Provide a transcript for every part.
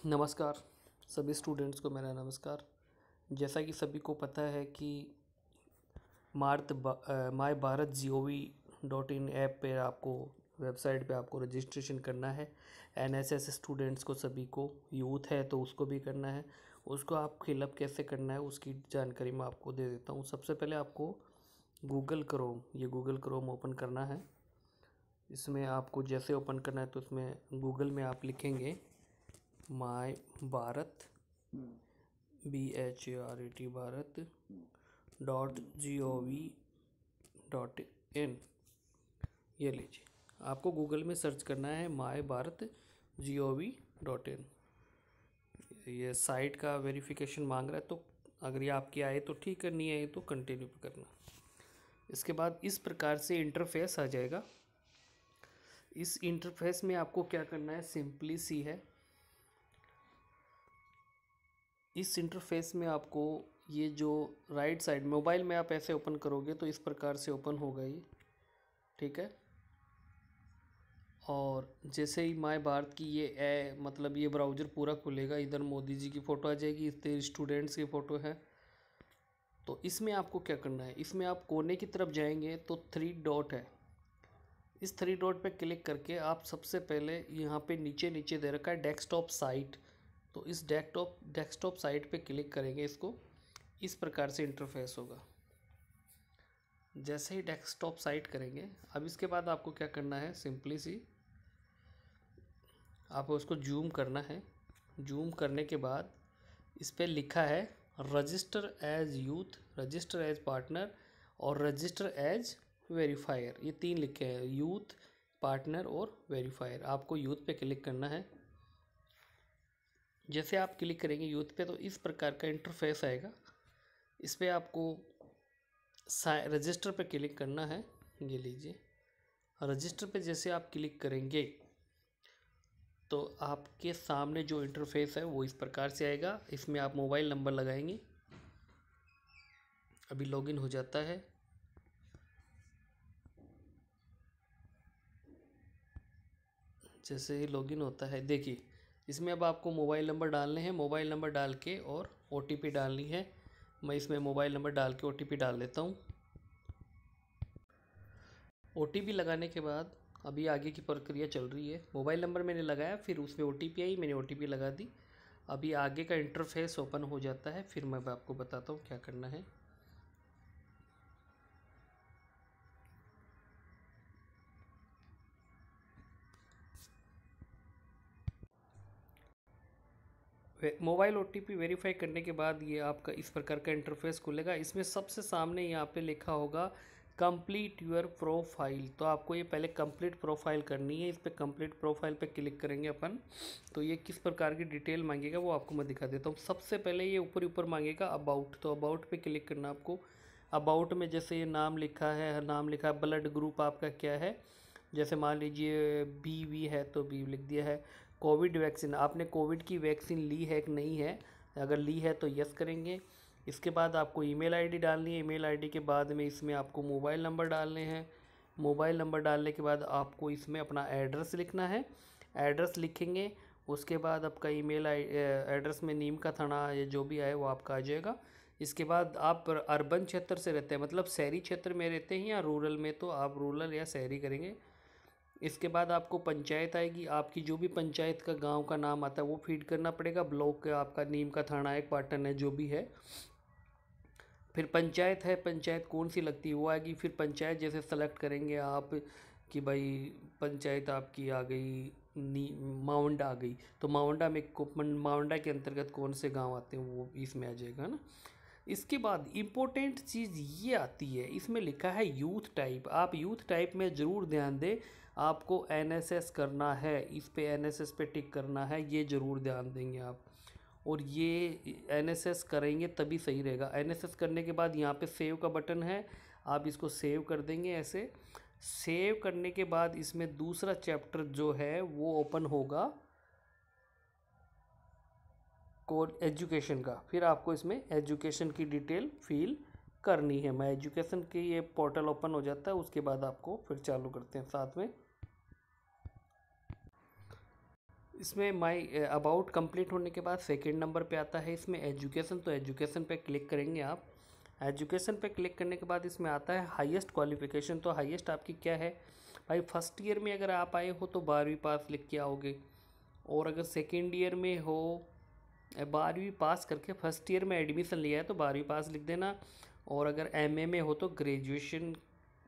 नमस्कार सभी स्टूडेंट्स को मेरा नमस्कार। जैसा कि सभी को पता है कि माय भारत GOV.in ऐप पे आपको वेबसाइट पे आपको रजिस्ट्रेशन करना है। NSS स्टूडेंट्स को सभी को, यूथ है तो उसको भी करना है। उसको आप फिलअप कैसे करना है उसकी जानकारी मैं आपको दे देता हूँ। सबसे पहले आपको गूगल क्रोम ओपन करना है। इसमें आपको जैसे ओपन करना है तो इसमें गूगल में आप लिखेंगे माय भारत BHARAT भारत.gov.in। ये लीजिए, आपको गूगल में सर्च करना है माय भारत GOV.in। ये साइट का वेरिफिकेशन मांग रहा है, तो अगर ये आपकी आए तो ठीक है, नहीं आए तो कंटिन्यू करना। इसके बाद इस प्रकार से इंटरफेस आ जाएगा। इस इंटरफेस में आपको क्या करना है, सिंपली सी है। इस इंटरफेस में आपको ये जो राइट साइड मोबाइल में आप ऐसे ओपन करोगे तो इस प्रकार से ओपन होगा ये, ठीक है। और जैसे ही माय भारत की मतलब ये ब्राउज़र पूरा खुलेगा, इधर मोदी जी की फ़ोटो आ जाएगी, इधर स्टूडेंट्स की फ़ोटो है। तो इसमें आपको क्या करना है, इसमें आप कोने की तरफ जाएंगे तो 3 डॉट है। इस 3 डॉट पे क्लिक करके आप सबसे पहले यहाँ पे नीचे नीचे दे रखा है डेस्कटॉप साइट, तो इस डेस्कटॉप साइट पे क्लिक करेंगे। इसको इस प्रकार से इंटरफेस होगा। जैसे ही डेस्कटॉप साइट करेंगे, अब इसके बाद आपको क्या करना है, सिंपली सी आपको उसको जूम करना है। जूम करने के बाद इस पर लिखा है register as youth, register as partner और रजिस्टर एज वेरीफायर। ये 3 लिखे हैं, यूथ, पार्टनर और वेरीफायर। आपको यूथ पे क्लिक करना है। जैसे आप क्लिक करेंगे यूथ पे तो इस प्रकार का इंटरफेस आएगा। इस पर आपको रजिस्टर पे क्लिक करना है। ये लीजिए, रजिस्टर पे जैसे आप क्लिक करेंगे तो आपके सामने जो इंटरफेस है वो इस प्रकार से आएगा। इसमें आप मोबाइल नंबर लगाएंगे। अभी लॉगिन हो जाता है। जैसे ही लॉगिन होता है, देखिए इसमें अब आपको मोबाइल नंबर डालने हैं। मोबाइल नंबर डाल के और OTP डालनी है। मैं इसमें मोबाइल नंबर डाल के OTP डाल देता हूँ। OTP लगाने के बाद अभी आगे की प्रक्रिया चल रही है। मोबाइल नंबर मैंने लगाया, फिर उसमें OTP आई, मैंने OTP लगा दी। अभी आगे का इंटरफेस ओपन हो जाता है, फिर मैं आपको बताता हूँ क्या करना है। मोबाइल OTP वेरीफाई करने के बाद ये आपका इस प्रकार का इंटरफेस खुलेगा। इसमें सबसे सामने यहाँ पे लिखा होगा कंप्लीट योर प्रोफाइल। तो आपको ये पहले कंप्लीट प्रोफाइल करनी है। इस पर कंप्लीट प्रोफाइल पे क्लिक करेंगे अपन, तो ये किस प्रकार की डिटेल मांगेगा वो आपको मैं दिखा देता हूँ। सबसे पहले ये ऊपर ऊपर मांगेगा अबाउट, तो अबाउट पे क्लिक करना आपको। अबाउट में जैसे ये नाम लिखा है, ब्लड ग्रुप आपका क्या है। जैसे मान लीजिए BV है तो B लिख दिया है। कोविड वैक्सीन, आपने कोविड की वैक्सीन ली है कि नहीं है, अगर ली है तो यस करेंगे। इसके बाद आपको ईमेल आईडी डालनी है। ईमेल आईडी के बाद में इसमें आपको मोबाइल नंबर डालने हैं। मोबाइल नंबर डालने के बाद आपको इसमें अपना एड्रेस लिखना है। एड्रेस लिखेंगे, उसके बाद आपका ईमेल एड्रेस में नीम का थाना या जो भी आए वो आपका आ जाएगा। इसके बाद आप अर्बन क्षेत्र से रहते हैं, मतलब शहरी क्षेत्र में रहते हैं या रूरल में, तो आप रूरल या शहरी करेंगे। इसके बाद आपको पंचायत आएगी। आपकी जो भी पंचायत का गांव का नाम आता है वो फीड करना पड़ेगा। ब्लॉक का आपका नीम का थाना है, पाटन है, जो भी है। फिर पंचायत है, पंचायत कौन सी लगती है वो आएगी। फिर पंचायत जैसे सेलेक्ट करेंगे आप कि भाई पंचायत आपकी आ गई मावंडा आ गई, तो मावंडा में मावंडा के अंतर्गत कौन से गांव आते हैं वो इसमें आ जाएगा ना। इसके बाद इम्पोर्टेंट चीज़ ये आती है, इसमें लिखा है यूथ टाइप। आप यूथ टाइप में ज़रूर ध्यान दें। आपको NSS करना है, इस पे NSS पे टिक करना है, ये ज़रूर ध्यान देंगे आप। और ये NSS करेंगे तभी सही रहेगा। NSS करने के बाद यहाँ पे सेव का बटन है, आप इसको सेव कर देंगे। ऐसे सेव करने के बाद इसमें दूसरा चैप्टर जो है वो ओपन होगा, कोड एजुकेशन का। फिर आपको इसमें एजुकेशन की डिटेल फिल करनी है। मैं एजुकेशन की ये पोर्टल ओपन हो जाता है, उसके बाद आपको फिर चालू करते हैं साथ में। इसमें माई अबाउट कंप्लीट होने के बाद सेकंड नंबर पे आता है इसमें एजुकेशन। तो एजुकेशन पे क्लिक करेंगे आप। एजुकेशन पे क्लिक करने के बाद इसमें आता है हाईएस्ट क्वालिफिकेशन। तो हाईएस्ट आपकी क्या है भाई, फर्स्ट ईयर में अगर आप आए हो तो 12वीं पास लिख के आओगे, और अगर सेकेंड ईयर में हो 12वीं पास करके फर्स्ट ईयर में एडमिशन लिया है तो 12वीं पास लिख देना, और अगर एमए में हो तो ग्रेजुएशन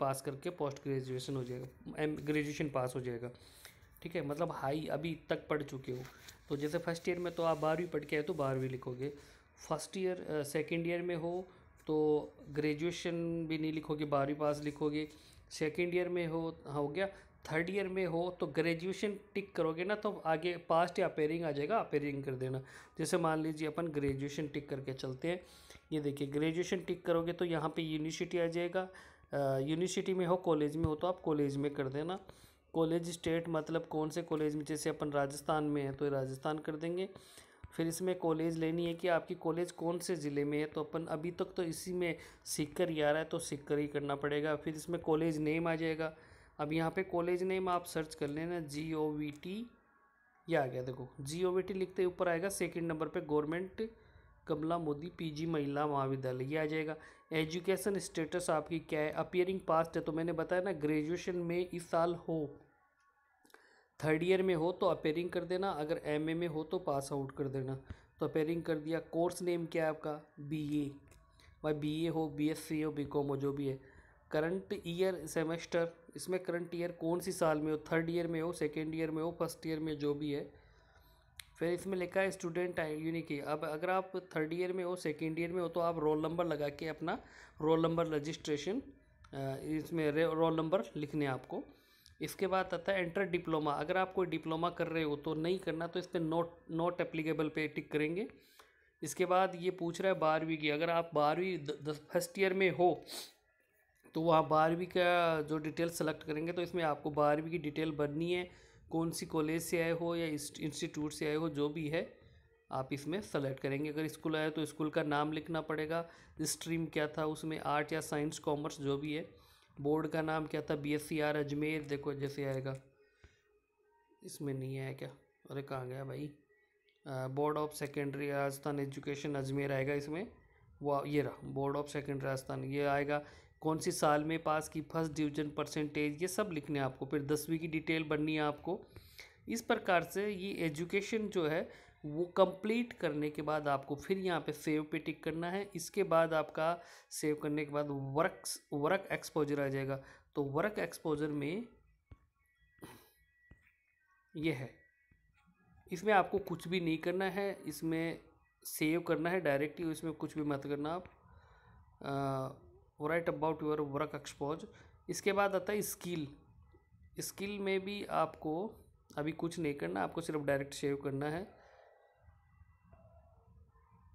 पास करके पोस्ट ग्रेजुएशन हो जाएगा, ग्रेजुएशन पास हो जाएगा। ठीक है, मतलब हाई अभी तक पढ़ चुके हो। तो जैसे फर्स्ट ईयर में तो आप 12वीं पढ़ के आए तो 12वीं लिखोगे। फर्स्ट ईयर सेकेंड ईयर में हो तो ग्रेजुएशन भी नहीं लिखोगे, 12वीं पास लिखोगे। सेकेंड ईयर में हो गया। थर्ड ईयर में हो तो ग्रेजुएशन टिक करोगे ना, तो आगे पास्ट या अपेयरिंग आ जाएगा, अपेयरिंग कर देना। जैसे मान लीजिए अपन ग्रेजुएशन टिक करके चलते हैं। ये देखिए ग्रेजुएशन टिक करोगे तो यहाँ पे यूनिवर्सिटी आ जाएगा। यूनिवर्सिटी में हो, कॉलेज में हो तो आप कॉलेज में कर देना। कॉलेज स्टेट मतलब कौन से कॉलेज में, जैसे अपन राजस्थान में है तो राजस्थान कर देंगे। फिर इसमें कॉलेज लेनी है कि आपकी कॉलेज कौन से ज़िले में है, तो अपन अभी तक तो इसी में सीकर ही आ रहा है तो सीकर ही करना पड़ेगा। फिर इसमें कॉलेज नेम आ जाएगा। अब यहाँ पे कॉलेज नेम आप सर्च कर लेना, GOVT, ये आ गया देखो, GOVT लिखते ही ऊपर आएगा सेकंड नंबर पे गवर्नमेंट कमला मोदी PG महिला महाविद्यालय, ये आ जाएगा। एजुकेशन स्टेटस आपकी क्या है, अपियरिंग पास्ट है, तो मैंने बताया ना ग्रेजुएशन में इस साल हो, थर्ड ईयर में हो तो अपेयरिंग कर देना, अगर एमए में हो तो पास आउट कर देना। तो अपेयरिंग कर दिया। कोर्स नेम क्या है आपका, BA, भाई BA हो, BSc हो, BCom हो, जो भी है। करंट ईयर सेमेस्टर, इसमें करंट ईयर कौन सी साल में हो, थर्ड ईयर में हो, सेकेंड ईयर में हो, फर्स्ट ईयर में, जो भी है। फिर इसमें लिखा है स्टूडेंट यूनिक की। अब अगर आप थर्ड ईयर में हो, सेकेंड ईयर में हो तो आप रोल नंबर लगा के अपना रोल नंबर रजिस्ट्रेशन, इसमें रोल नंबर लिखने हैं आपको। इसके बाद आता है एंटर डिप्लोमा। अगर आप कोई डिप्लोमा कर रहे हो तो नहीं करना, तो इस पर नोट एप्लीकेबल पे टिक करेंगे। इसके बाद ये पूछ रहा है 12वीं की। अगर आप 12वीं फर्स्ट ईयर में हो तो वहाँ 12वीं का जो डिटेल सेलेक्ट करेंगे, तो इसमें आपको 12वीं की डिटेल भरनी है, कौन सी कॉलेज से आए हो या इंस्टीट्यूट से आए हो, जो भी है आप इसमें सेलेक्ट करेंगे। अगर स्कूल आए तो स्कूल का नाम लिखना पड़ेगा, स्ट्रीम क्या था उसमें, आर्ट या साइंस कॉमर्स जो भी है। बोर्ड का नाम क्या था, BSCR अजमेर, देखो जैसे आएगा। इसमें नहीं आया क्या, अरे कहाँ गया भाई, board of secondary Rajasthan education Ajmer आएगा इसमें। वाह, ये रहा बोर्ड ऑफ सेकेंडरी राजस्थान, ये आएगा। कौन सी साल में पास की, फर्स्ट डिवीजन, परसेंटेज, ये सब लिखने हैं आपको। फिर 10वीं की डिटेल बननी है आपको। इस प्रकार से ये एजुकेशन जो है वो कंप्लीट करने के बाद आपको फिर यहाँ पे सेव पे टिक करना है। इसके बाद आपका सेव करने के बाद वर्क एक्सपोजर आ जाएगा। तो वर्क एक्सपोजर में ये है, इसमें आपको कुछ भी नहीं करना है, इसमें सेव करना है डायरेक्टली, इसमें कुछ भी मत करना आप। Right about your work expose. इसके बाद आता है स्किल। स्किल में भी आपको अभी कुछ नहीं करना, आपको सिर्फ डायरेक्ट सेव करना है।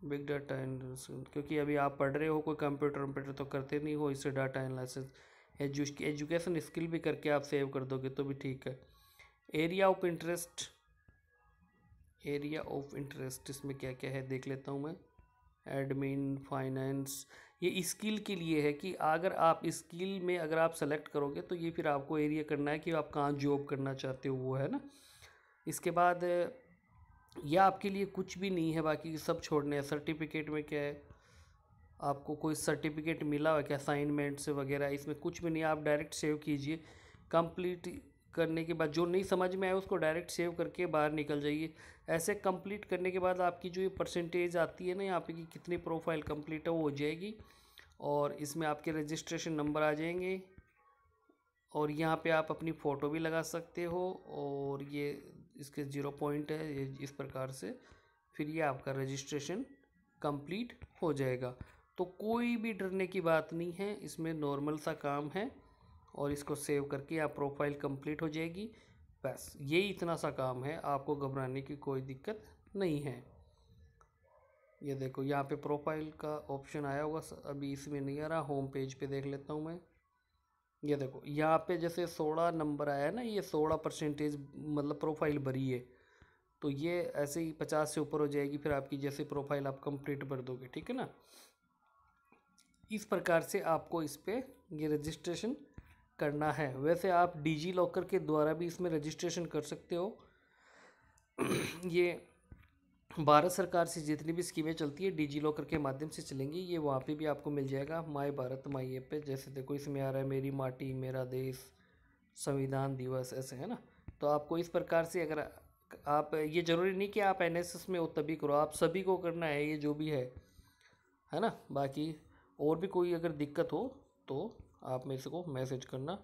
बिग डाटा एनालिसिस, क्योंकि अभी आप पढ़ रहे हो, कोई कंप्यूटर तो करते नहीं हो, इससे डाटा एनालिसिस एजुकेशन स्किल भी करके आप सेव कर दोगे तो भी ठीक है। Area of interest, area of interest इसमें क्या क्या है देख लेता हूँ मैं। एडमिन, फाइनेंस, ये स्किल के लिए है कि अगर आप स्किल में अगर आप सेलेक्ट करोगे तो ये फिर आपको एरिया करना है कि आप कहाँ जॉब करना चाहते हो, वो है ना। इसके बाद यह आपके लिए कुछ भी नहीं है, बाकी सब छोड़ने हैं। सर्टिफिकेट में क्या है, आपको कोई सर्टिफिकेट मिला हुआ क्या असाइनमेंट से वगैरह, इसमें कुछ भी नहीं, आप डायरेक्ट सेव कीजिए। कंप्लीट करने के बाद जो नहीं समझ में आए उसको डायरेक्ट सेव करके बाहर निकल जाइए। ऐसे कंप्लीट करने के बाद आपकी जो ये परसेंटेज आती है ना यहाँ पे कि कितनी प्रोफाइल कंप्लीट है, वो हो जाएगी। और इसमें आपके रजिस्ट्रेशन नंबर आ जाएंगे, और यहाँ पे आप अपनी फ़ोटो भी लगा सकते हो, और ये इसके 0 पॉइंट है, ये इस प्रकार से फिर ये आपका रजिस्ट्रेशन कंप्लीट हो जाएगा। तो कोई भी डरने की बात नहीं है, इसमें नॉर्मल सा काम है, और इसको सेव करके आप प्रोफाइल कंप्लीट हो जाएगी। बस यही इतना सा काम है, आपको घबराने की कोई दिक्कत नहीं है। ये देखो यहाँ पे प्रोफाइल का ऑप्शन आया होगा, अभी इसमें नहीं आ रहा, होम पेज पे देख लेता हूँ मैं। ये देखो यहाँ पे जैसे 16 नंबर आया है ना, ये 16% मतलब प्रोफाइल भरी है। तो ये ऐसे ही 50 से ऊपर हो जाएगी फिर आपकी, जैसे प्रोफाइल आप कंप्लीट भर दोगे, ठीक है ना। इस प्रकार से आपको इस पर ये रजिस्ट्रेशन करना है। वैसे आप डिजी लॉकर के द्वारा भी इसमें रजिस्ट्रेशन कर सकते हो। ये भारत सरकार से जितनी भी स्कीमें चलती है डिजी लॉकर के माध्यम से चलेंगी, ये वहाँ पे भी आपको मिल जाएगा माय भारत माई ऐप पे। जैसे देखो इसमें आ रहा है मेरी माटी मेरा देश, संविधान दिवस, ऐसे है ना। तो आपको इस प्रकार से अगर आप, ये ज़रूरी नहीं कि आप एनएसएस में हो तभी करो, आप सभी को करना है ये जो भी है ना। बाकी और भी कोई अगर दिक्कत हो तो आप मेरे से को मैसेज करना,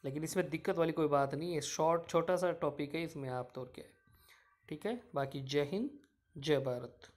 लेकिन इसमें दिक्कत वाली कोई बात नहीं है, शॉर्ट छोटा सा टॉपिक है, इसमें आप तो और क्या है। ठीक है, बाकी जय हिंद जय भारत।